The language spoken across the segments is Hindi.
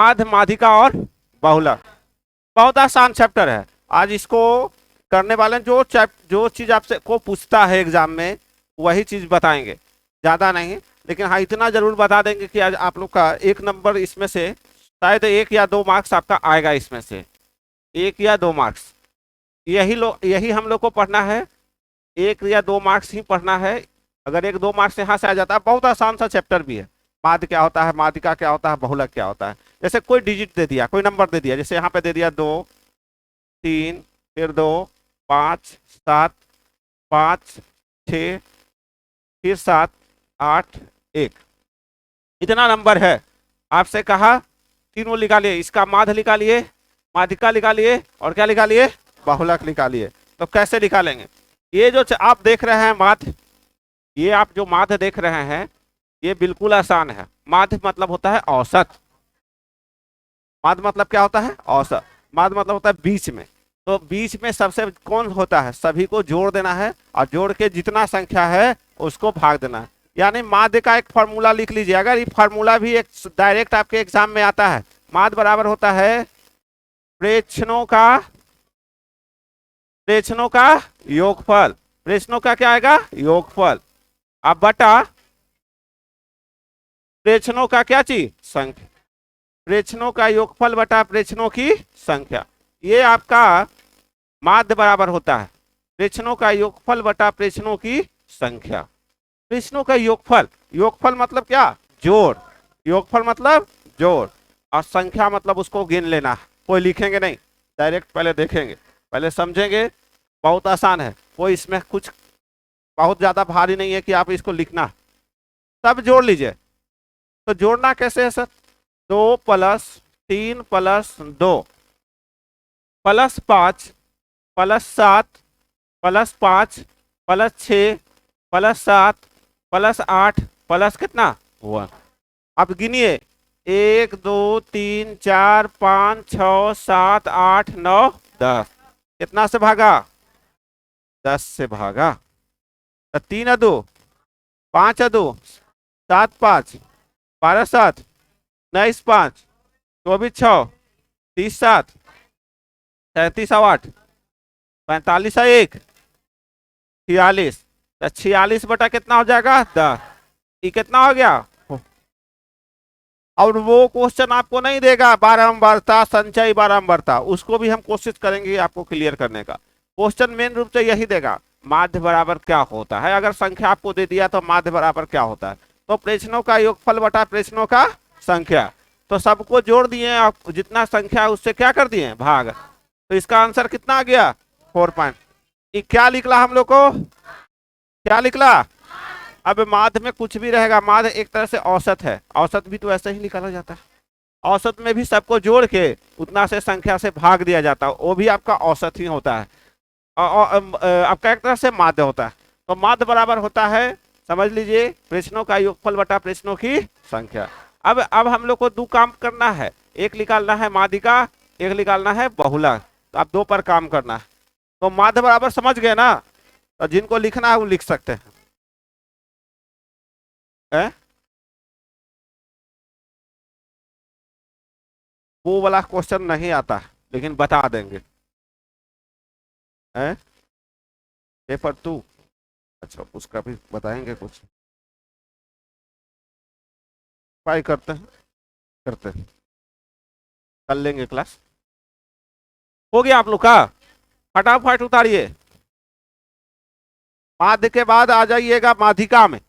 माध्य, माध्यिका और बहुलक। बहुत आसान चैप्टर है। आज इसको करने वाले जो चीज आपसे को पूछता है एग्जाम में वही चीज बताएंगे, ज्यादा नहीं। लेकिन हाँ, इतना जरूर बता देंगे कि आज आप लोग का 1 नंबर इसमें से शायद 1 या 2 मार्क्स आपका आएगा, इसमें से 1 या 2 मार्क्स। यही हम लोग को पढ़ना है, 1 या 2 मार्क्स ही पढ़ना है। अगर 1-2 मार्क्स यहाँ से आ जाता है, बहुत आसान सा चैप्टर भी है। माध्य क्या होता है, माध्यिका क्या होता है, बहुलक क्या होता है। जैसे कोई डिजिट दे दिया, कोई नंबर दे दिया, जैसे यहाँ पे दे दिया 2, 3, फिर 2, 5, 7, 5, 6, फिर 7, 8, 1, इतना नंबर है। आपसे कहा तीनों निकालिए, इसका माध्य निकालिए, माध्यिका निकालिए, और क्या निकालिए, बहुलक निकालिए। तो कैसे निकालेंगे? ये जो आप देख रहे हैं माध्य, ये आप जो माध्य देख रहे हैं ये बिल्कुल आसान है। माध्य मतलब होता है औसत। माध्य मतलब क्या होता है, औसत। माध्य मतलब होता है बीच में। तो बीच में सबसे कौन होता है, सभी को जोड़ देना है, और जोड़ के जितना संख्या है उसको भाग देना है। यानी माध्य का एक फॉर्मूला लिख लीजिए। अगर ये फॉर्मूला भी एक डायरेक्ट आपके एग्जाम में आता है, माध्य बराबर होता है प्रेक्षणों का योगफल। प्रेक्षणों का क्या आएगा, योगफल। अब बटा प्रेक्षणों का क्या चीज, संख्या। प्रेक्षणों का योगफल बटा प्रेक्षणों की संख्या, ये आपका माध्य बराबर होता है प्रेक्षणों का योगफल बटा प्रेक्षणों की संख्या। प्रेक्षणों का योगफल, योगफल मतलब क्या, जोड़। योगफल मतलब जोड़, और संख्या मतलब उसको गिन लेना। कोई लिखेंगे नहीं, डायरेक्ट पहले देखेंगे, पहले समझेंगे। बहुत आसान है, कोई इसमें कुछ बहुत ज्यादा भारी नहीं है कि आप इसको लिखना। सब जोड़ लीजिए। तो जोड़ना कैसे है सर, 2+3+2 +5 +7 +5 +6 +7 +8 प्लस कितना, 1। अब गिनिए, 1 2 3 4 5 6 7 8 9 10। कितना से भागा, 10 से भागा। तो 3 और 2 5 और 2 7 5 12 7 19 5 24 6 30 7 37 8 45 1 46। 46 बटा कितना हो जाएगा, 10। ये कितना हो गया। और वो क्वेश्चन आपको नहीं देगा बारंबारता, संचय बारंबारता, उसको भी हम कोशिश करेंगे आपको क्लियर करने का। क्वेश्चन मेन रूप से यही देगा, माध्य बराबर क्या होता है। अगर संख्या आपको दे दिया तो माध्य बराबर क्या होता है, तो प्रेक्षणों का योगफल बटा प्रेक्षणों का संख्या। तो सबको जोड़ दिए, आप जितना संख्या है उससे क्या कर दिए, भाग। तो इसका आंसर कितना आ गया, 4 पॉइंट। क्या निकला हम लोग को, क्या निकला। अब माध्य में कुछ भी रहेगा, माध्य एक तरह से औसत है, औसत भी तो ऐसे ही निकाला जाता है। औसत में भी सबको जोड़ के उतना से संख्या से भाग दिया जाता है, वो भी आपका औसत ही होता है। आपका एक तरह से माध्य होता है। तो माध्य बराबर होता है, समझ लीजिए, प्रश्नों का योगफल बटा प्रश्नों की संख्या। अब हम लोग को 2 काम करना है, एक निकालना है माध्यिका, एक निकालना है बहुलक। तो आप 2 पर काम करना है। तो माध्य बराबर समझ गए ना, तो जिनको लिखना है वो लिख सकते हैं। वो वाला क्वेश्चन नहीं आता, लेकिन बता देंगे। है पेपर 2, अच्छा उसका भी बताएंगे कुछ। ट्राई करते हैं कर लेंगे क्लास। हो गया आप लोग का, फटाफट उतारिए। माध्य के बाद आ जाइएगा माध्यिका में।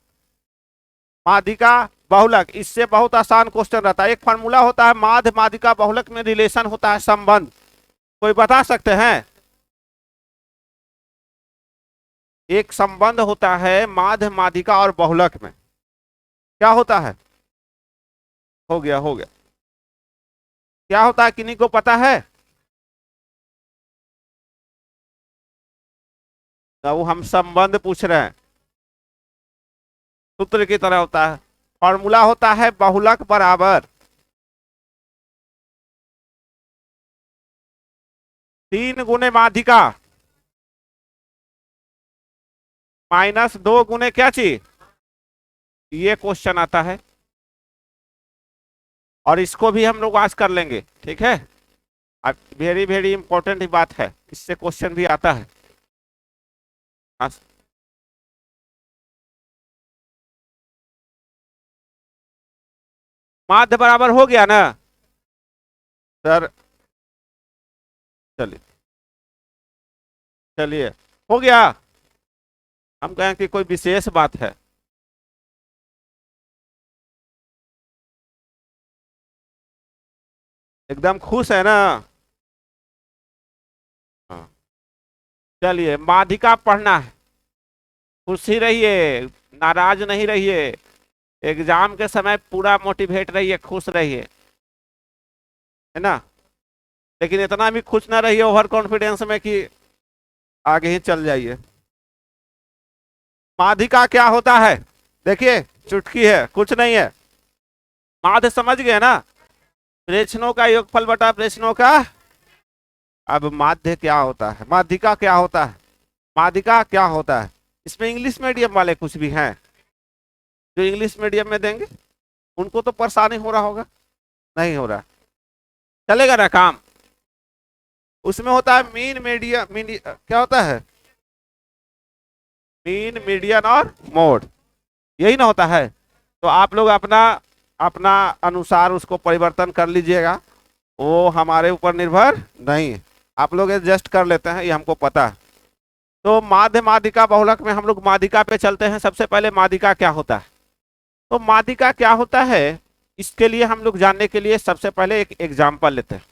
माध्यिका बहुलक, इससे बहुत आसान क्वेश्चन रहता है। एक फार्मूला होता है, माध्य माध्यिका बहुलक में रिलेशन होता है, संबंध। कोई बता सकते हैं, एक संबंध होता है माध्य माध्यिका और बहुलक में, क्या होता है। हो गया क्या होता है, किन्हीं को पता है। तो वो हम संबंध पूछ रहे हैं, सूत्र की तरह होता है। फॉर्मूला होता है बहुलक बराबर 3 गुने माध्यिका -2 गुने क्या चीज, ये क्वेश्चन आता है। और इसको भी हम लोग आज कर लेंगे, ठीक है। अब वेरी वेरी इंपॉर्टेंट बात है, इससे क्वेश्चन भी आता है। हाँ, माध्य बराबर हो गया ना सर? चलिए चलिए, हो गया। हम कहें कि कोई विशेष बात है। एकदम खुश है ना? हाँ। चलिए, माध्यिका पढ़ना है। खुश ही रहिए, नाराज नहीं रहिए। एग्जाम के समय पूरा मोटिवेट रहिए, खुश रहिए, है ना। लेकिन इतना भी खुश ना रहिए ओवर कॉन्फिडेंस में कि आगे ही चल जाइए। माध्यिका क्या होता है? देखिए, चुटकी है, कुछ नहीं है। माध्य समझ गए ना? प्रेक्षणों का योगफल बटा प्रेक्षणों का। अब माध्य क्या होता है, माध्यिका क्या होता है, माध्यिका क्या होता है? इसमें इंग्लिश मीडियम वाले कुछ भी हैं जो इंग्लिश मीडियम में देंगे, उनको तो परेशानी हो रहा होगा। नहीं हो रहा, चलेगा ना काम। उसमें होता है मीन मीडियम, क्या होता है? मीन मीडियन और मोड, यही ना होता है। तो आप लोग अपना अपना अनुसार उसको परिवर्तन कर लीजिएगा, वो हमारे ऊपर निर्भर नहीं है। आप लोग एडजस्ट कर लेते हैं, ये हमको पता है। तो माध्य माध्यिका बहुलक में हम लोग माध्यिका पे चलते हैं। सबसे पहले माध्यिका क्या होता है? तो माध्यिका क्या होता है, इसके लिए हम लोग जानने के लिए सबसे पहले एक एग्जाम्पल लेते हैं।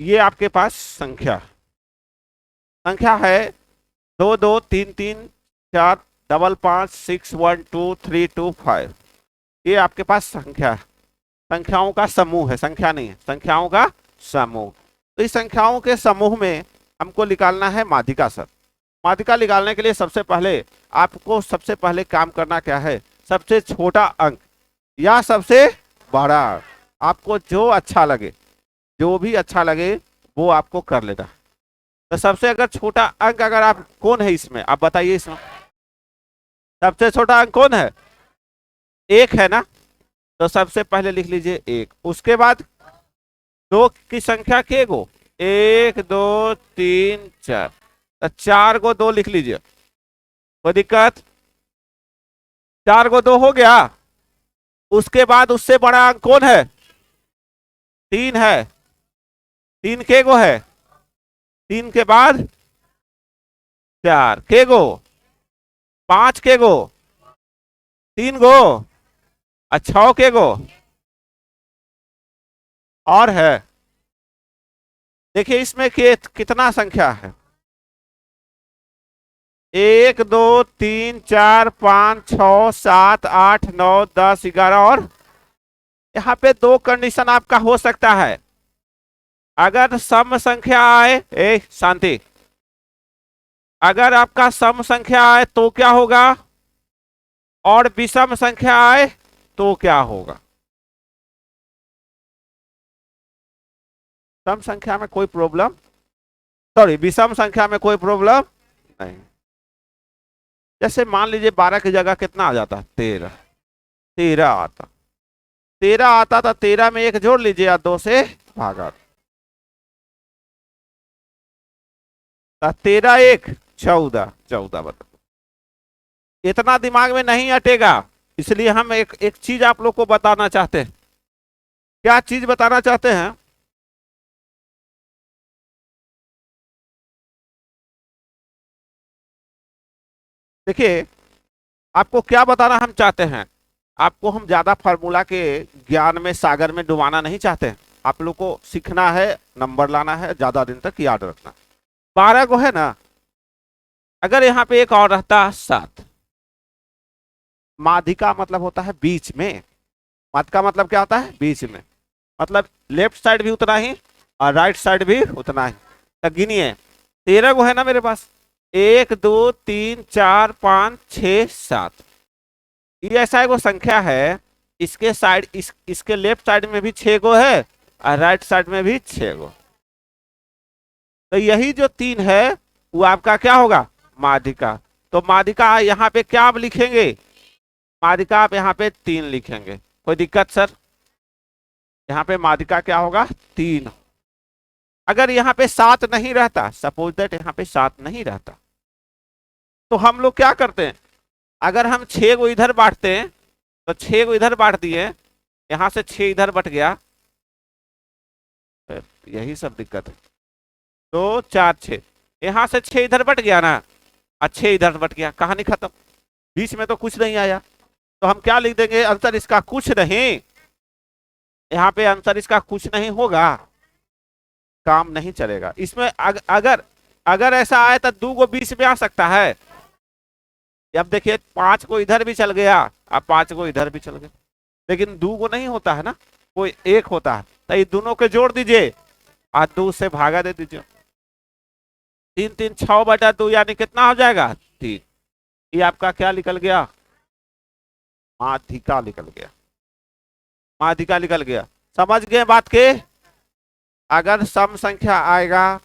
ये आपके पास संख्या संख्या है 2 2 3 3 4 5 5 6 1 2 3 2 5। ये आपके पास संख्या है, संख्याओं का समूह है, संख्या नहीं है, संख्याओं का समूह। तो इस संख्याओं के समूह में हमको निकालना है माध्यिका सर। माध्यिका निकालने के लिए सबसे पहले आपको सबसे पहले काम करना क्या है, सबसे छोटा अंक या सबसे बड़ा, आपको जो अच्छा लगे, जो भी अच्छा लगे वो आपको कर लेना। तो सबसे अगर छोटा अंक अगर आप, कौन है इसमें, आप बताइए इसमें सबसे छोटा अंक कौन है? एक है ना। तो सबसे पहले लिख लीजिए एक। उसके बाद दो की संख्या के गो, 1 2 3 4, तो 4 को 2 लिख लीजिए, कोई दिक्कत? 4 को 2 हो गया। उसके बाद उससे बड़ा अंक कौन है? 3 है। 3 के गो है, 3 के बाद 4 के गो, 5 के गो, 3 गो, 6 के गो और है। देखिए इसमें कितना संख्या है, 1 2 3 4 5 6 7 8 9 10 11 और यहाँ पे दो कंडीशन आपका हो सकता है। अगर सम संख्या आए, शांति, अगर आपका सम संख्या आए तो क्या होगा, और विषम संख्या आए तो क्या होगा? सम संख्या में कोई प्रॉब्लम, सॉरी विषम संख्या में कोई प्रॉब्लम नहीं। जैसे मान लीजिए 12 की जगह कितना आ जाता है, 13, 13 आता, 13 आता था, 13 में 1 जोड़ लीजिए या 2 से भागा, 13 1 14, 14 बता। इतना दिमाग में नहीं अटेगा, इसलिए हम एक एक चीज आप लोग को बताना चाहते हैं। क्या चीज बताना चाहते हैं? देखिए, आपको क्या बताना हम चाहते हैं, आपको हम ज्यादा फार्मूला के ज्ञान में सागर में डुबाना नहीं चाहते। आप लोग को सीखना है, नंबर लाना है, ज्यादा दिन तक याद रखना। 12 को है ना, अगर यहाँ पे एक और रहता 7, माध्यिका मतलब होता है बीच में, माध्यिका मतलब क्या होता है, बीच में, मतलब लेफ्ट साइड भी उतना ही और राइट साइड भी उतना ही। तो गिनिए, 13 को है ना मेरे पास, 1 2 3 4 5 6 7, ये ऐसा एगो संख्या है, इसके साइड इसके लेफ्ट साइड में भी 6 गो है और राइट साइड में भी 6 गो। तो यही जो 3 है वो आपका क्या होगा, माध्यिका। तो माध्यिका यहाँ पे क्या आप लिखेंगे? माध्यिका आप यहाँ पे 3 लिखेंगे। कोई दिक्कत सर? यहाँ पे माध्यिका क्या होगा? 3। अगर यहाँ पे 7 नहीं रहता, सपोज दैट यहाँ पे 7 नहीं रहता, तो हम लोग क्या करते हैं? अगर हम 6 को इधर बांटते हैं तो 6 को इधर बांट दिए, यहां से 6 इधर बट गया, यही सब दिक्कत है। 2 4 6, यहां से 6 इधर बट गया ना, और 6 इधर बट गया, कहानी खत्म। बीच में तो कुछ नहीं आया, तो हम क्या लिख देंगे? आंसर इसका कुछ नहीं। यहाँ पे आंसर इसका कुछ नहीं होगा, काम नहीं चलेगा इसमें। अगर अगर ऐसा आए तो 2 को बीच में आ सकता है। अब देखिए 5 को इधर भी चल गया, अब 5 को इधर भी चल गया, लेकिन 2 को नहीं होता है ना, कोई एक होता है। तो ये दोनों को जोड़ दीजिए और 2 से भागा दे दीजिए। 3 3 6/2 यानी कितना हो जाएगा? 3। ये आपका क्या निकल गया? माध्यिका निकल गया। माध्यिका निकल गया। समझ गए बात के? अगर सम संख्या आएगा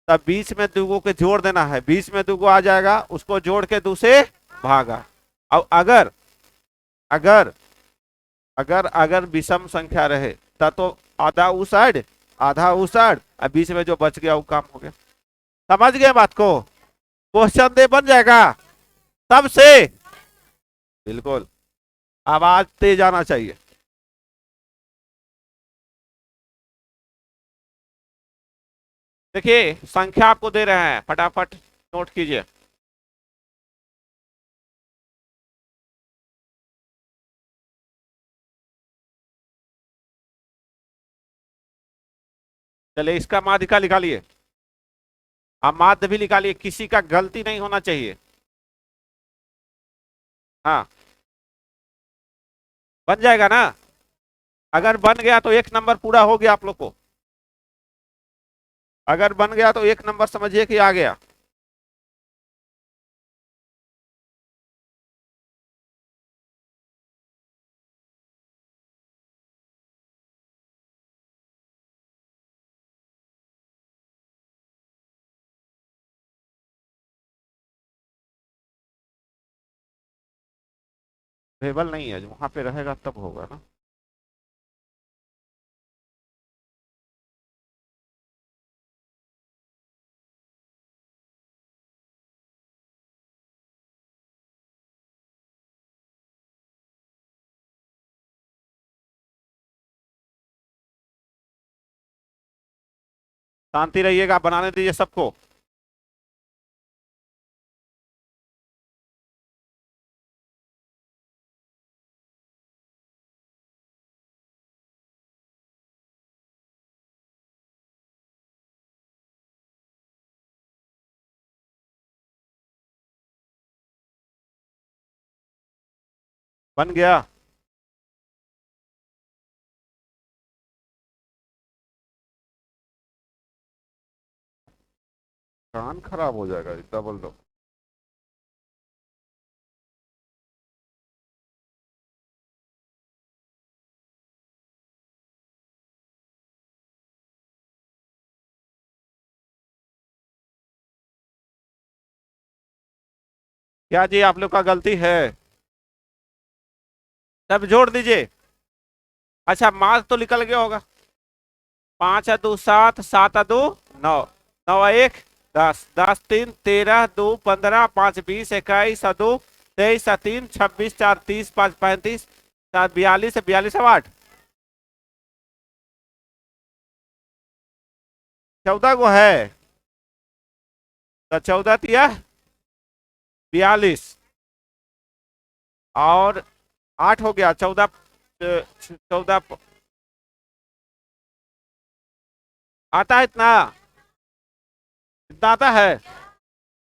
तब बीच में 2 को जोड़ देना है, बीच में 2 आ जाएगा, उसको जोड़ के 2 से भागा। अब अगर अगर अगर अगर विषम संख्या रहे तब तो आधा उस साइड आधा उस साइड, और बीच में जो बच गया वो काम हो गया। समझ गए बात को? क्वेश्चन दे बन जाएगा सबसे। बिल्कुल, आवाज तेज आना चाहिए। देखिए संख्या आपको दे रहे हैं, फटाफट नोट कीजिए। चलिए इसका माध्यिका निकालिए, आप माध्य भी निकालिए, किसी का गलती नहीं होना चाहिए। हाँ बन जाएगा ना? अगर बन गया तो 1 नंबर पूरा हो गया आप लोग को। अगर बन गया तो 1 नंबर समझिए कि आ गया। अवेलेबल नहीं है, वहां पे रहेगा तब होगा ना। शांति रहिएगा, बनाने दीजिए सबको। बन गया। कान खराब हो जाएगा डबल दो। क्या जी आप लोग का गलती है? सब जोड़ दीजिए। अच्छा मार्क्स तो निकल गया होगा। 5 और 2 7, 7 और 2 9, 9 और 1 10, 10 3 13, 2 15, 5 20, 21 और 2 23 और 3 26, 4 30, 5 35, 7 42, 42 और 8 14 को है, तो 14 तिया 42 और 8 हो गया 14। 14 आता है इतना? इतना आता है।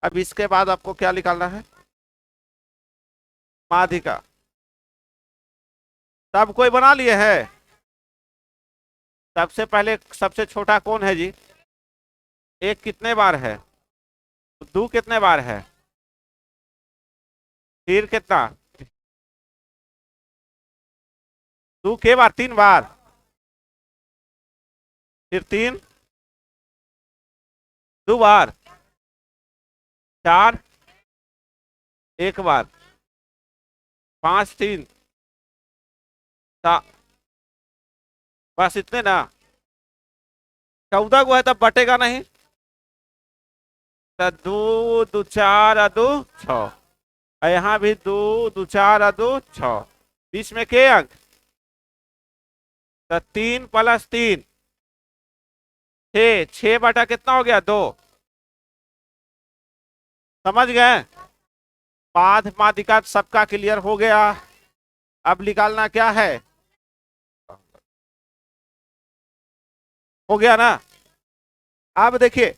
अब इसके बाद आपको क्या निकालना है? माध्यिका। सब कोई बना लिए हैं? सबसे पहले सबसे छोटा कौन है जी? 1 कितने बार है? 2 कितने बार है? फिर कितना? 2 के बार 3 बार, फिर 3 2 बार, 4 एक बार 5 3 बस इतने ना। 14 को है तब बटेगा नहीं। तो दो दो चार और दो छ, और यहाँ भी दो दो चार और दो छ, बीच में के अंक? तो 3 + 3 6, 6 बटा कितना हो गया? 2। समझ गए? पाद माध्यिका सबका क्लियर हो गया। अब निकालना क्या है? हो गया ना? अब देखिए,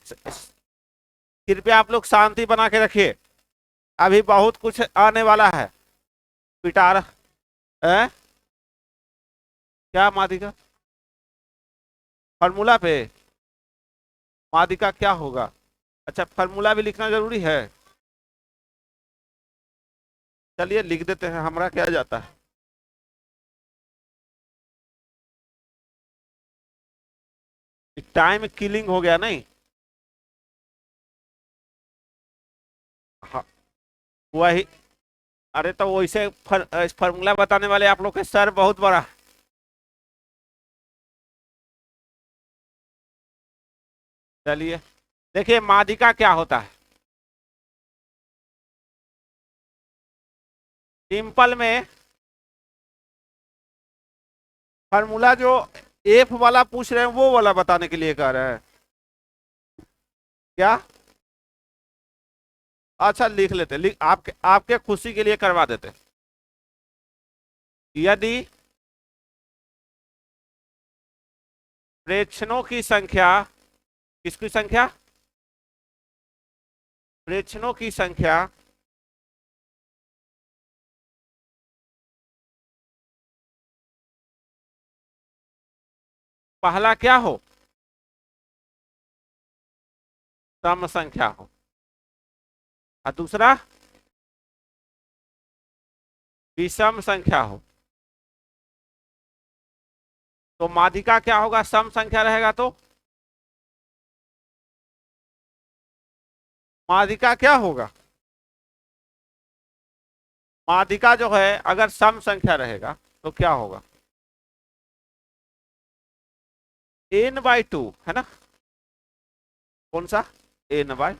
कृपया आप लोग शांति बना के रखिए, अभी बहुत कुछ आने वाला है। पिटार है क्या माध्यिका? फॉर्मूला पे माध्यिका क्या होगा? अच्छा, फॉर्मूला भी लिखना जरूरी है? चलिए लिख देते हैं, हमारा क्या जाता है। टाइम किलिंग हो गया नहीं? हाँ, वही। अरे तो वैसे फॉर्मूला बताने वाले आप लोग के सर बहुत बड़ा। चलिए देखिए, माध्यिका क्या होता है। सिंपल में फॉर्मूला जो एफ वाला पूछ रहे हैं वो वाला बताने के लिए कह रहे हैं क्या? अच्छा लिख लेते, आपके आपके खुशी के लिए करवा देते। यदि प्रेक्षणों की संख्या, किसकी संख्या? प्रेक्षणों की संख्या पहला क्या हो? सम संख्या हो, और दूसरा विषम संख्या हो। तो माध्यिका क्या होगा? सम संख्या रहेगा तो माध्यिका क्या होगा? माध्यिका जो है अगर सम संख्या रहेगा तो क्या होगा? n/2 है ना? कौन सा? n/,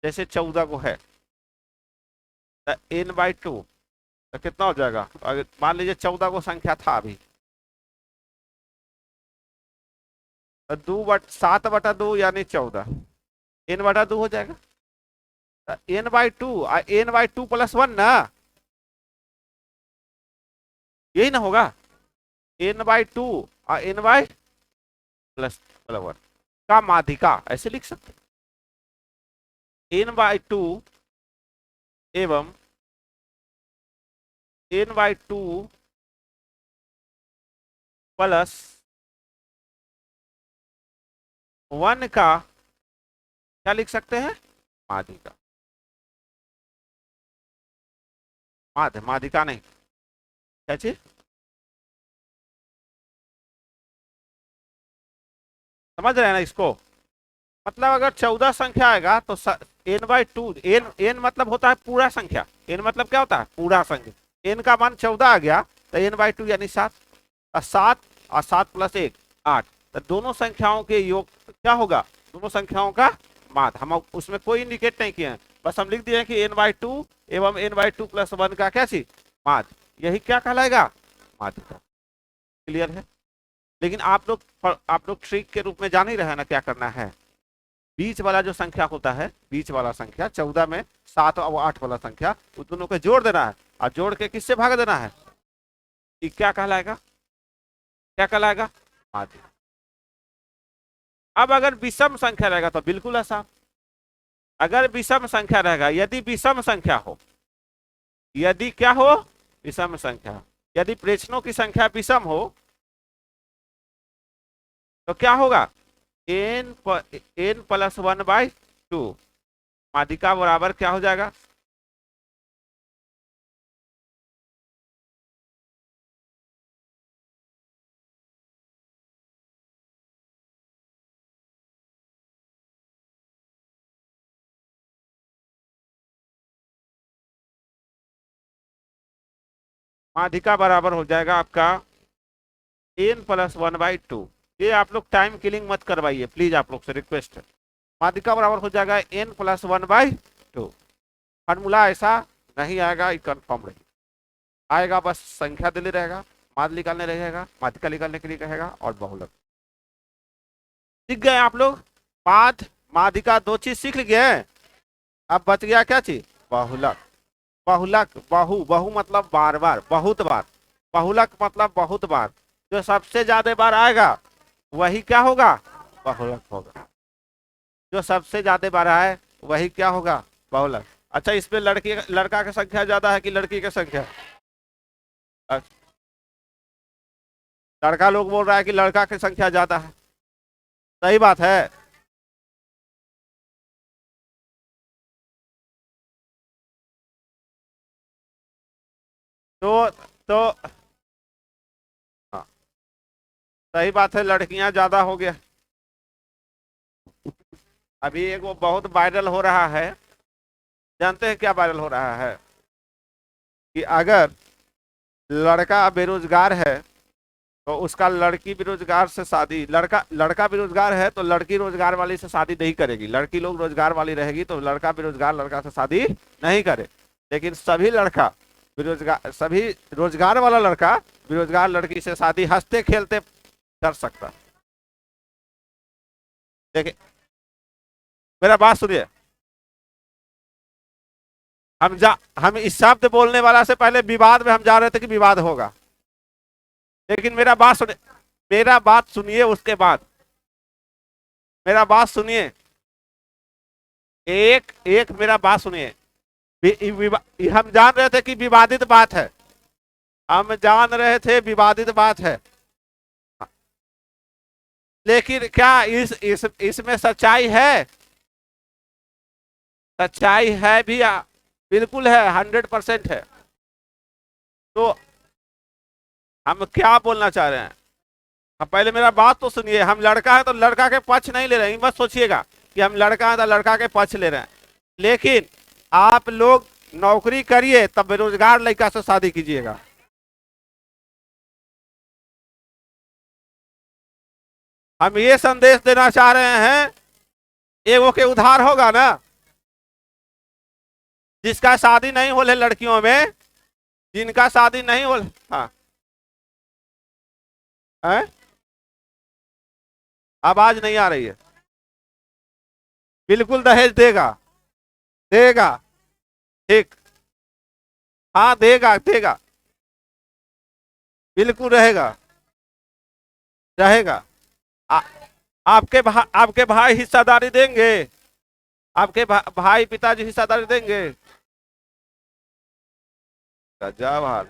जैसे 14 को है तो n/2, तो कितना हो जाएगा? अगर मान लीजिए 14 को संख्या था अभी, तो 7/2 यानी 14, n/2 हो जाएगा। तो n/2 n/2 + 1 ना, यही ना होगा? n/2 और n/+1 का माध्यिका ऐसे लिख सकते हैं। n/2 एवं n/2 +1 का क्या लिख सकते हैं? माध्यिका। माध्यिका नहीं, क्या चीज? समझ रहे हैं ना इसको? मतलब अगर 14 संख्या आएगा तो n/2, n मतलब होता है पूरा संख्या, n मतलब क्या होता है? पूरा संख्या। n का मान 14 आ गया तो n/2 यानी 7, और 7 और 7 + 1 8, तो दोनों संख्याओं के योग क्या होगा? दोनों संख्याओं का माध्य। हम उसमें कोई इंडिकेट नहीं किए हैं, बस हम लिख दिए हैं कि n/2 एवं n/2 + 1 का क्या चीज? माध्य। यही क्या कहलाएगा? माध्यिका। क्लियर है? लेकिन आप लोग ट्रिक के रूप में जान ही रहे हैं ना क्या करना है। बीच वाला जो संख्या होता है, बीच वाला संख्या 14 में 7 और 8 वाला संख्या, उन दोनों को जोड़ देना है, और जोड़ के किससे भाग देना है? ये क्या कहलाएगा? क्या कहलाएगा? माध्य। अब अगर विषम संख्या रहेगा तो बिल्कुल आसान। अगर विषम संख्या रहेगा, यदि विषम संख्या हो, यदि क्या हो? विषम संख्या। यदि प्रेक्षणों की संख्या विषम हो तो क्या होगा? n + 1/2 माध्यिका बराबर क्या हो जाएगा? माध्यिका बराबर हो जाएगा आपका n+1/2। ये आप लोग टाइम किलिंग मत करवाइए प्लीज, आप लोग से रिक्वेस्ट है। माध्यिका बराबर हो जाएगा n+1/2। फॉर्मूला ऐसा नहीं आएगा, ये कन्फर्म रही आएगा, बस संख्या दिल्ली रहेगा, माध्य निकालने रहेगा, माध्यिका निकालने के लिए कहेगा और बहुलक। सीख गए आप लोग? माध्य माध्यिका दो चीज सीख गए। अब बच गया क्या चीज? बहुलक। बहुलक बहु बहु मतलब बार बार, बहुत बार। बहुलक मतलब बहुत बार, जो सबसे ज्यादा बार आएगा वही क्या होगा? बहुलक होगा। जो सबसे ज्यादा बार आए वही क्या होगा? बहुलक। अच्छा, इसमें लड़की लड़का की संख्या ज्यादा है कि लड़की की संख्या? अच्छा, लड़का लोग बोल रहा है कि लड़का की संख्या ज्यादा है। सही बात है। तो हाँ, सही बात है, लड़कियां ज्यादा हो गया। अभी एक वो बहुत वायरल हो रहा है, जानते हैं क्या वायरल हो रहा है? कि अगर लड़का बेरोजगार है तो उसका लड़की बेरोजगार से शादी, लड़का लड़का बेरोजगार है तो लड़की रोजगार वाली से शादी नहीं करेगी, लड़की लोग रोजगार वाली रहेगी तो लड़का बेरोजगार लड़का से शादी नहीं करे। लेकिन सभी लड़का बेरोजगार, सभी रोजगार वाला लड़का बेरोजगार लड़की से शादी हंसते खेलते कर सकता। देखिए, मेरा बात सुनिए। हम इस शब्द बोलने वाला से पहले विवाद में हम जा रहे थे कि विवाद होगा, लेकिन मेरा बात सुनिए, उसके बाद मेरा बात सुनिए, एक एक मेरा बात सुनिए। हम जान रहे थे कि विवादित बात है, हम जान रहे थे विवादित बात है, लेकिन क्या इस इसमें सच्चाई है? सच्चाई है भी बिल्कुल है, 100% है। तो हम क्या बोलना चाह रहे हैं? अब पहले मेरा बात तो सुनिए। हम लड़का है तो लड़का के पक्ष नहीं ले रहे हैं, मत सोचिएगा कि हम लड़का है तो लड़का के पक्ष ले रहे हैं। लेकिन आप लोग नौकरी करिए तब बेरोजगार लड़का से शादी कीजिएगा। हम ये संदेश देना चाह रहे हैं, एगो के उधार होगा ना, जिसका शादी नहीं हो लड़कियों में, जिनका शादी नहीं हो। हाँ है? आवाज नहीं आ रही है। बिल्कुल दहेज देगा, देगा। ठीक। हाँ देगा देगा, बिल्कुल रहेगा, रहेगा। आ, आपके भाई हिस्सेदारी देंगे? आपके भाई पिताजी हिस्सेदारी देंगे? गजब हाल।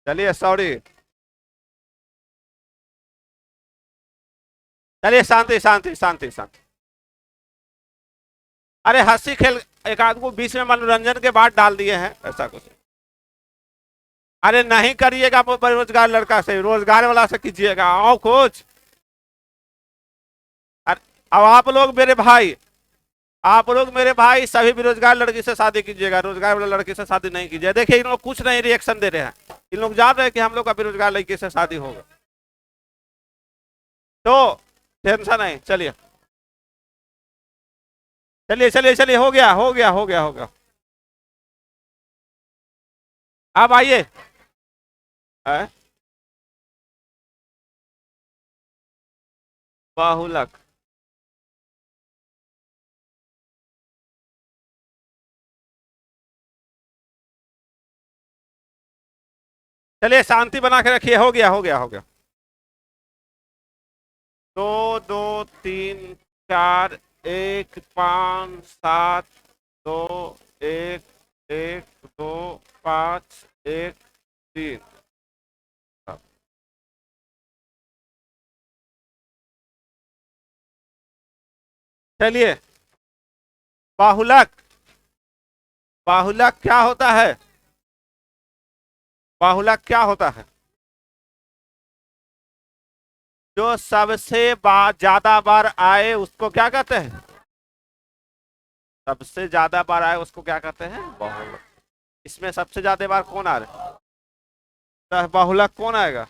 चलिए सॉरी, चलिए शांति शांति शांति शांति। अरे हंसी खेल, एक आदमी को बीच में मनोरंजन के बाद डाल दिए हैं ऐसा कुछ। अरे नहीं करिएगा बेरोजगार लड़का से, रोजगार वाला से कीजिएगा और कुछ। अब आप लोग मेरे भाई सभी बेरोजगार लड़की से शादी कीजिएगा, रोजगार वाला लड़की से शादी नहीं कीजिए। देखिए इन लोग कुछ नहीं रिएक्शन दे रहे हैं, इन लोग जान रहे हैं कि हम लोग का बेरोजगार लड़की से शादी होगा। तो टेंशन नहीं, चलिए चलिए चलिए चलिए, हो गया हो गया हो गया हो गया। अब आइए। बाहुलक। चलिए शांति बना के रखिए, हो गया हो गया हो गया। 2 2 3 4 1 5 7 2 1 1 2 5 1 3। चलिए, बाहुलक। बाहुलक क्या होता है? बाहुलक क्या होता है? जो सबसे ज्यादा बार आए उसको क्या कहते हैं? सबसे ज्यादा बार आए उसको क्या कहते हैं? बहुलक। इसमें सबसे ज्यादा बार कौन आ रहा है? तो बहुलक कौन आएगा?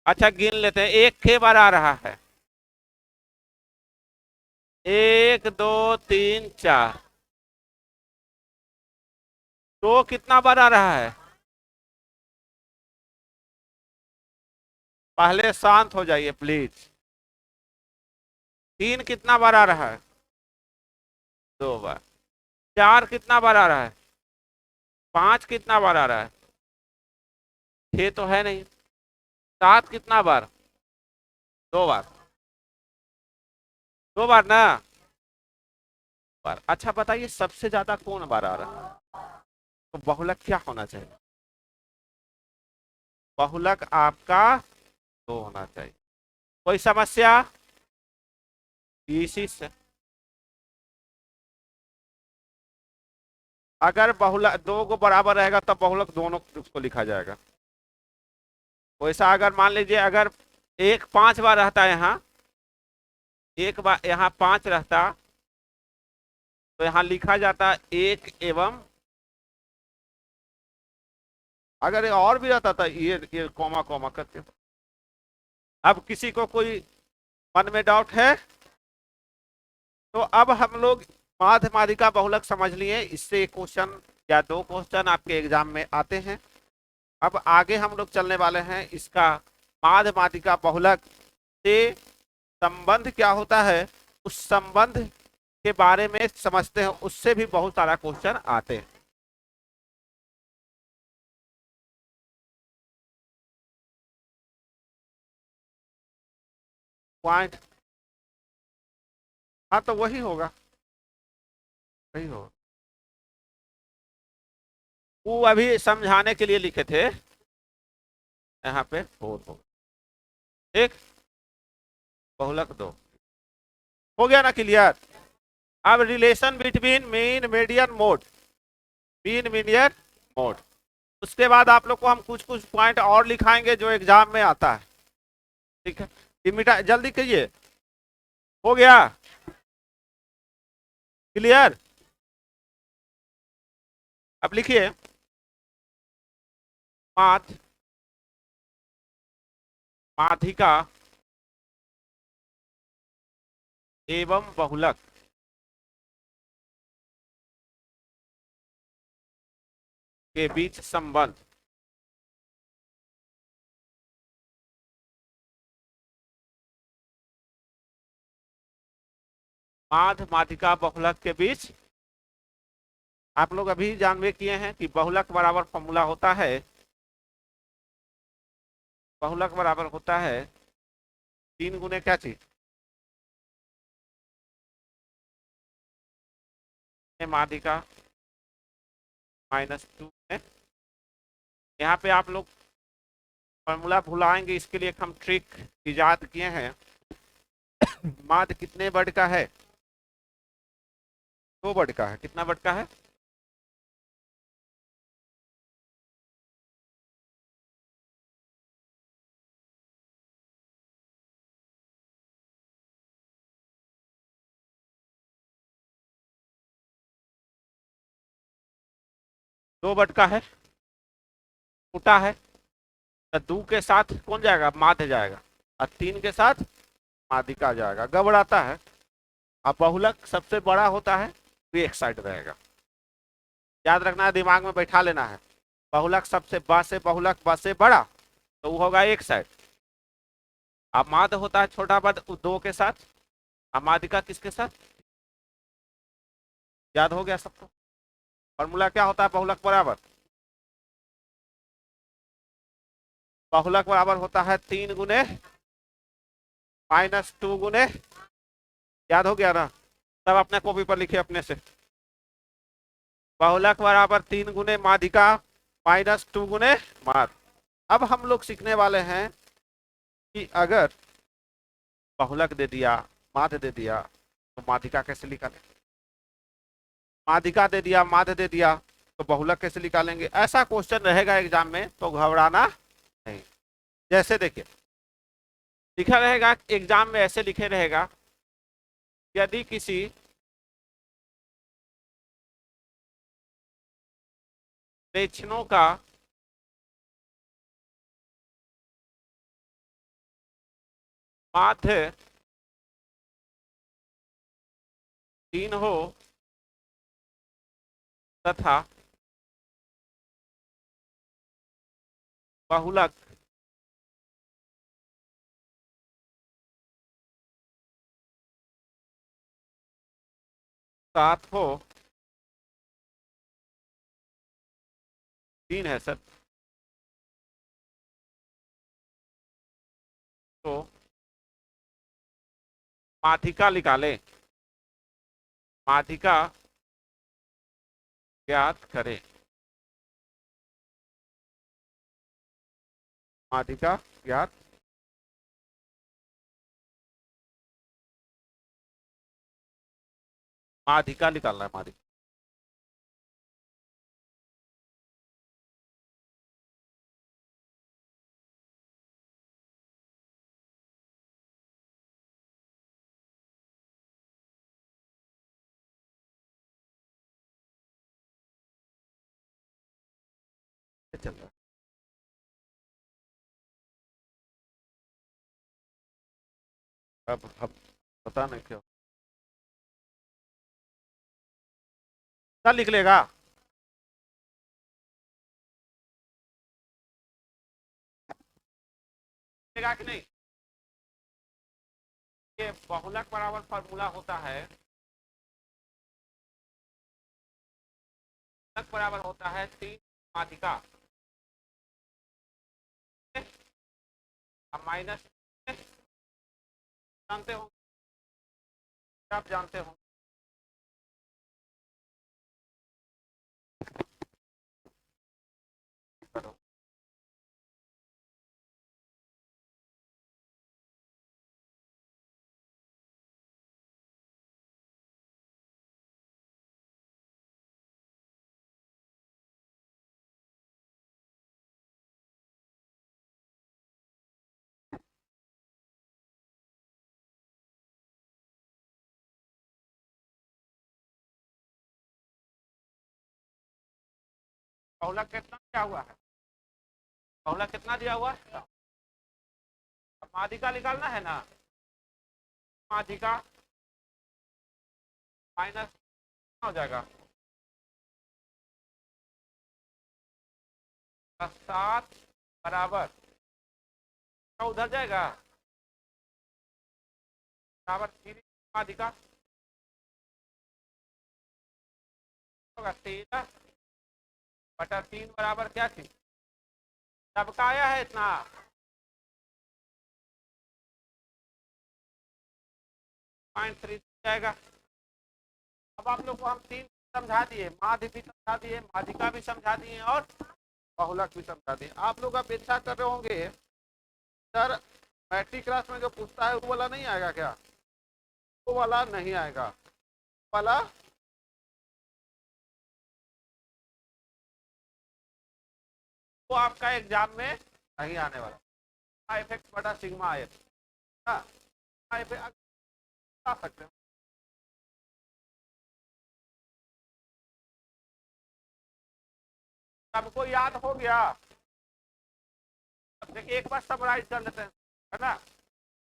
अच्छा गिन लेते हैं, एक के बार आ रहा है। 1 2 3 4। तो कितना बार आ रहा है? पहले शांत हो जाइए प्लीज। 3 कितना बार आ रहा है? 2 बार। 4 कितना बार आ रहा है? 5 कितना बार आ रहा है? 6 तो है नहीं। 7 कितना बार? 2 बार। 2 बार ना? बार। अच्छा बताइए सबसे ज्यादा कौन बार आ रहा है? तो बहुलक क्या होना चाहिए? बहुलक आपका 2 होना चाहिए। कोई समस्या? इसी से अगर बहुलक 2 को बराबर रहेगा तब बहुलक दोनों उसको लिखा जाएगा। वैसा अगर मान लीजिए अगर 1 5 बार रहता है यहाँ, 1 बार यहाँ 5 रहता तो यहाँ लिखा जाता 1 एवं, अगर ये और भी रहता था ये कॉमा कॉमा करके। अब किसी को कोई मन में डाउट है? तो अब हम लोग माध्य माध्यिका बहुलक समझ लिए, इससे 1 क्वेश्चन या 2 क्वेश्चन आपके एग्जाम में आते हैं। अब आगे हम लोग चलने वाले हैं इसका माध्य माध्यिका बहुलक से संबंध क्या होता है उस संबंध के बारे में समझते हैं, उससे भी बहुत सारा क्वेश्चन आते हैं। पॉइंट, हाँ तो वही होगा, वही होगा। वो अभी समझाने के लिए लिखे थे, यहाँ पे 4 होगा। ठीक, बहुलक 2 हो गया ना क्लियर? अब relation between mean median mode, mean median mode, उसके बाद आप लोग को हम कुछ कुछ पॉइंट और लिखाएंगे जो एग्जाम में आता है। ठीक है, इमिटा जल्दी कीजिए। हो गया क्लियर? अब लिखिए माध्य माध्यिका एवं बहुलक के बीच संबंध। माध्य माध्यिका बहुलक के बीच, आप लोग अभी जानवे किए हैं कि बहुलक बराबर फॉर्मूला होता है, बहुलक बराबर होता है 3 गुने क्या चीज? माध्यिका -2 है। यहाँ पे आप लोग फॉर्मूला भुलाएंगे, इसके लिए हम ट्रिक इजाद किए हैं। माध्य कितने वर्ड का है? 2 वर्ड का है। कितना वर्ड का है? दो वर्ड का है, छोटा है। तो 2 के साथ कौन जाएगा? माध्य जाएगा, और 3 के साथ माध्यिका जाएगा, गड़बड़ाता है। अब बहुलक सबसे बड़ा होता है तो एक साइड रहेगा, याद रखना है, दिमाग में बैठा लेना है। बहुलक सबसे ब से बहुलक ब से बड़ा तो वो होगा एक साइड। अब माध्य होता है छोटा पद 2 के साथ, अब माध्यिका किसके साथ? याद हो गया सबको? फॉर्मूला क्या होता है बहुलक बराबर? बहुलक बराबर होता है 3 गुने -2 गुने, याद हो गया ना? सब अपने कॉपी पर लिखे अपने से। बहुलक बराबर 3 गुने माध्यिका -2 गुने माध्य। अब हम लोग सीखने वाले हैं कि अगर बहुलक दे दिया, माध्य दे दिया, तो माध्यिका कैसे निकालें? माध्यिका दे दिया, माध्य दे दिया, तो बहुलक कैसे निकालेंगे? ऐसा क्वेश्चन रहेगा एग्जाम में, तो घबराना नहीं। जैसे देखिए लिखा रहेगा एग्जाम में, ऐसे लिखे रहेगा, यदि किसी विच्छिन्नों का माध्य 3 हो तथा बहुलक 7 हो, 3 है सर, तो माध्यिका निकालें, माध्यिका ज्ञात करें, माध्यिका ज्ञात, माध्यिका निकालना है, माध्यिका। चल रहा है अब पता नहीं क्यों क्या लिख लेगा। लिखेगा कि नहीं, ये बहुलक बराबर फॉर्मूला होता है, बहुलक बराबर होता है 3 माध्यिका माइनस, जानते हो, आप जानते हो, करो। बहुलक कितना दिया हुआ है, बहुलक कितना दिया हुआ है, माध्यिका निकालना है ना, माध्यिका माइनस हो जाएगा 7 बराबर, तो उधर जाएगा बराबर 3 माध्यिका होगा 13 बटा 3 बराबर क्या थी, सबका आया है इतना, 0.3 जाएगा। अब आप लोग को हम 3 समझा दिए, माध्य भी समझा दिए, माध्यिका भी समझा दिए और बहुलक भी समझा दिए। आप लोग अब इच्छा कर रहे होंगे सर मैट्रिक क्लास में जो पूछता है वो वाला नहीं आएगा क्या, वो वाला नहीं आएगा, वाला वो आपका एग्जाम में नहीं आने वाला, इफेक्ट बटा सिग्मा आए, हाँ इफेक्ट आ सकते हैं। सबको याद हो गया, देखिए एक बार समराइज कर लेते हैं, है ना,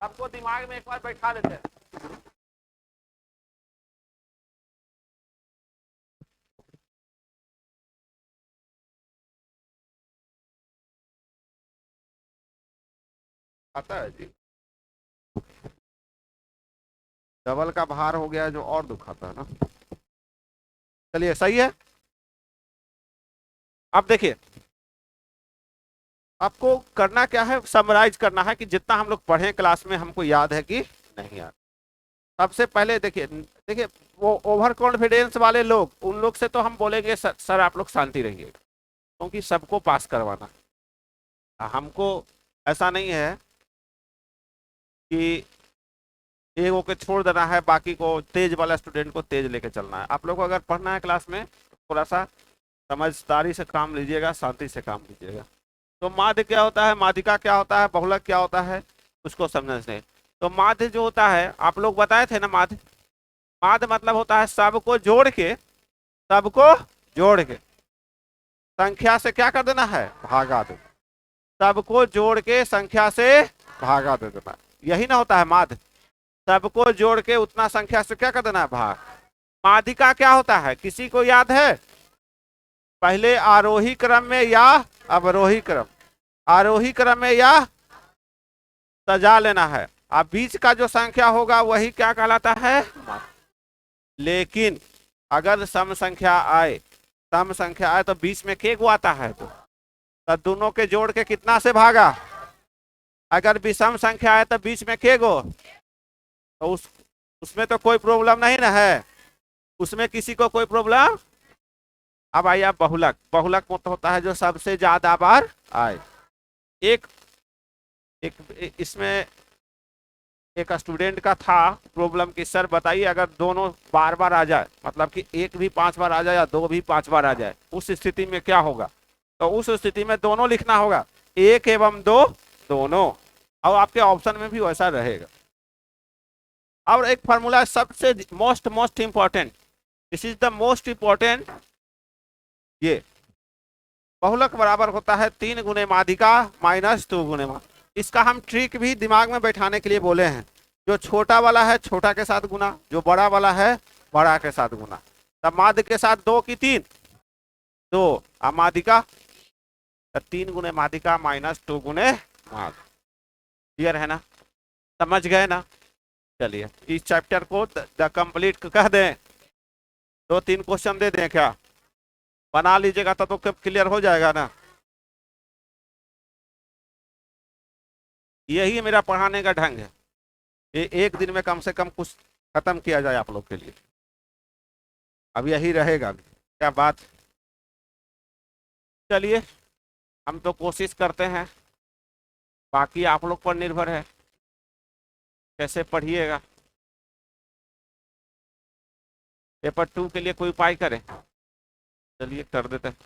सबको दिमाग में एक बार बैठा लेते हैं। आता है जी, डबल का भार हो गया जो और दुखाता है ना। चलिए सही है। अब देखिए आपको करना क्या है, समराइज करना है कि जितना हम लोग पढ़े क्लास में हमको याद है कि नहीं याद। सबसे पहले देखिए देखिए वो ओवर कॉन्फिडेंस वाले लोग, उन लोग से तो हम बोलेंगे सर आप लोग शांति रहिए, क्योंकि सबको पास करवाना है हमको। ऐसा नहीं है कि एक को छोड़ देना है, बाकी को तेज वाला स्टूडेंट को तेज लेके चलना है। आप लोग को अगर पढ़ना है क्लास में थोड़ा सा समझदारी से काम लीजिएगा, शांति से काम लीजिएगा। तो माध्य क्या होता है, माध्यिका क्या होता है, बहुलक क्या होता है, उसको समझना चाहिए। तो माध्य जो होता है, आप लोग बताए थे ना, माध्य, माध्य मतलब होता है सबको जोड़ के, सबको जोड़ के संख्या से क्या कर देना है, भागा दे, सबको जोड़ के संख्या से भागा दे देना, यही ना होता है माध्य। सबको जोड़ के उतना संख्या से क्या कर देना है, भाग। माध्यिका क्या होता है, किसी को याद है, पहले आरोही क्रम में या अवरोही क्रम, आरोही क्रम में या सजा लेना है, अब बीच का जो संख्या होगा वही क्या कहलाता है। लेकिन अगर सम संख्या आए, सम संख्या आए तो बीच में के गो आता है, तो दोनों के जोड़ के कितना से भागा। अगर विषम संख्या आए तो बीच में के गो, तो उसमें तो कोई प्रॉब्लम नहीं ना है, उसमें किसी को कोई प्रॉब्लम। अब आइए बहुलक, बहुलक मतलब होता है जो सबसे ज्यादा बार आए। एक एक इसमें एक स्टूडेंट का था प्रॉब्लम कि सर बताइए अगर दोनों बार बार आ जाए, मतलब कि एक भी 5 बार आ जाए या दो भी 5 बार आ जाए, उस स्थिति में क्या होगा। तो उस स्थिति में दोनों लिखना होगा, एक एवं दो दोनों, और आपके ऑप्शन में भी वैसा रहेगा। और एक फॉर्मूला सबसे most most important, this is the most important, ये बहुलक बराबर होता है 3 गुने माध्यिका माइनस 2 गुने माध्यिका। इसका हम ट्रिक भी दिमाग में बैठाने के लिए बोले हैं, जो छोटा वाला है छोटा के साथ गुना, जो बड़ा वाला है बड़ा के साथ गुना। तब माध्य के साथ 2 की 3, 2, अब माध्यिका 3 गुने माध्यिका माइनस 2 गुने माध्य। क्लियर है ना, समझ गए ना। चलिए इस चैप्टर को द कंप्लीट कह दें, 2-3 क्वेश्चन दे दें क्या, बना लीजिएगा तो क्लियर हो जाएगा ना। यही मेरा पढ़ाने का ढंग है, ये एक दिन में कम से कम कुछ खत्म किया जाए आप लोग के लिए, अब यही रहेगा क्या बात। चलिए हम तो कोशिश करते हैं, बाकी आप लोग पर निर्भर है कैसे पढ़िएगा। पेपर 2 के लिए कोई उपाय करें, चलिए कर देते हैं।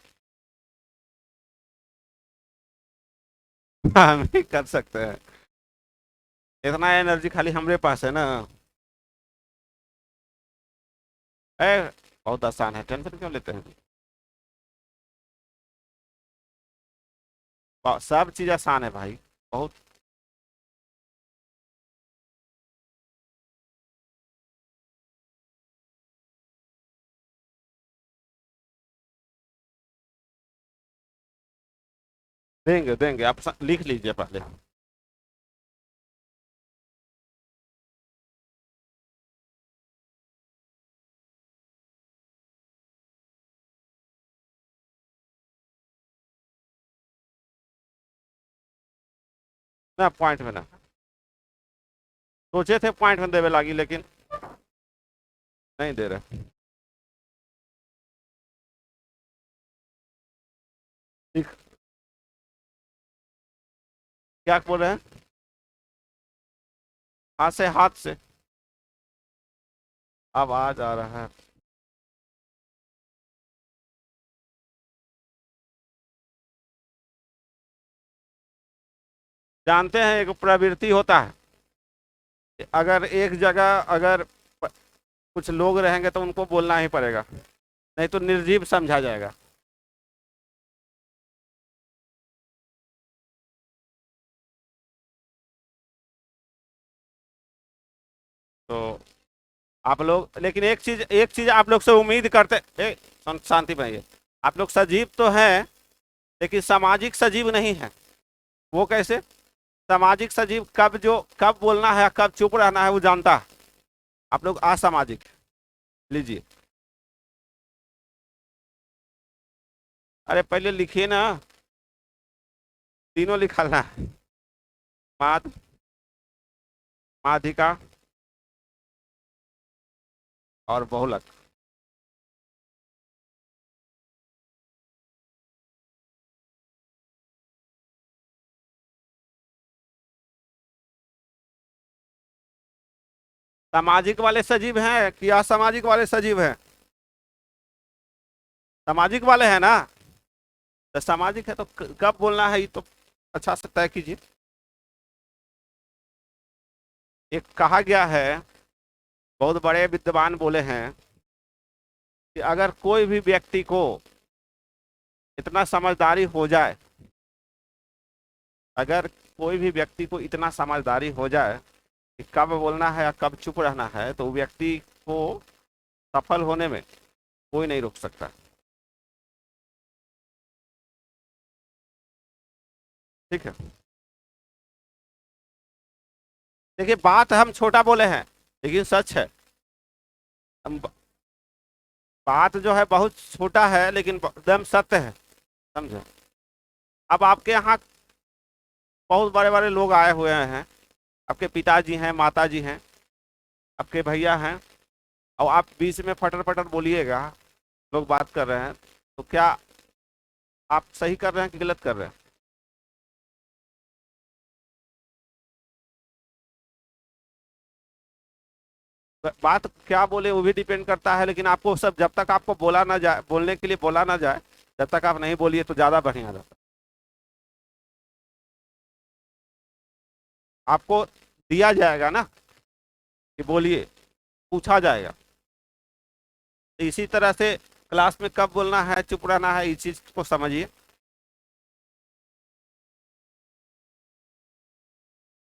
हम भी कर सकते हैं, इतना एनर्जी खाली हमरे पास है ना। ए, बहुत आसान है, टेंशन क्यों लेते हैं। सब चीज आसान है भाई, बहुत। देंगे देंगे, आप लिख लीजिए पहले। ना पॉइंट में ना, सोचे थे पॉइंट में देवे लगी लेकिन नहीं दे रहे। ठीक, क्या बोल रहे हैं, हाथ से, हाथ से आवाज आ रहा है। जानते हैं एक प्रवृत्ति होता है, अगर एक जगह अगर कुछ लोग रहेंगे तो उनको बोलना ही पड़ेगा, नहीं तो निर्जीव समझा जाएगा। तो आप लोग, लेकिन एक चीज आप लोग से उम्मीद करते, शांति बनाइए, आप लोग सजीव तो हैं लेकिन सामाजिक सजीव नहीं है। वो कैसे, सामाजिक सजीव कब जो कब बोलना है कब चुप रहना है वो जानता है, आप लोग असामाजिक। लीजिए, अरे पहले लिखिए ना, तीनों लिखना है, माद, माध्यिका और बहुलक। सामाजिक वाले सजीव हैं कि असामाजिक वाले सजीव हैं, सामाजिक वाले हैं ना, तो सामाजिक है तो कब बोलना है ये तो अच्छा से तय कीजिए। एक कहा गया है, बहुत बड़े विद्वान बोले हैं कि अगर कोई भी व्यक्ति को इतना समझदारी हो जाए, अगर कोई भी व्यक्ति को इतना समझदारी हो जाए कि कब बोलना है या कब चुप रहना है, तो व्यक्ति को सफल होने में कोई नहीं रोक सकता। ठीक है। देखिए, बात हम छोटा बोले हैं लेकिन सच है। हम बात जो है बहुत छोटा है लेकिन एकदम सत्य है, समझे। अब आपके यहाँ बहुत बड़े बड़े लोग आए हुए हैं, आपके पिताजी हैं, माताजी हैं, आपके भैया हैं, और आप बीच में फटर फटर बोलिएगा, लोग बात कर रहे हैं, तो क्या आप सही कर रहे हैं कि गलत कर रहे हैं? बात क्या बोले वो भी डिपेंड करता है, लेकिन आपको सब, जब तक आपको बोला ना जाए, बोलने के लिए बोला ना जाए, जब तक आप नहीं बोलिए तो ज़्यादा बढ़िया रहता है। आपको दिया जाएगा ना कि बोलिए, पूछा जाएगा। तो इसी तरह से क्लास में कब बोलना है, चुप रहना है, इस चीज़ को समझिए।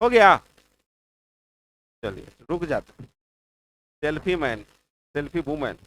हो गया। चलिए रुक जाते। Selfie man, selfie women.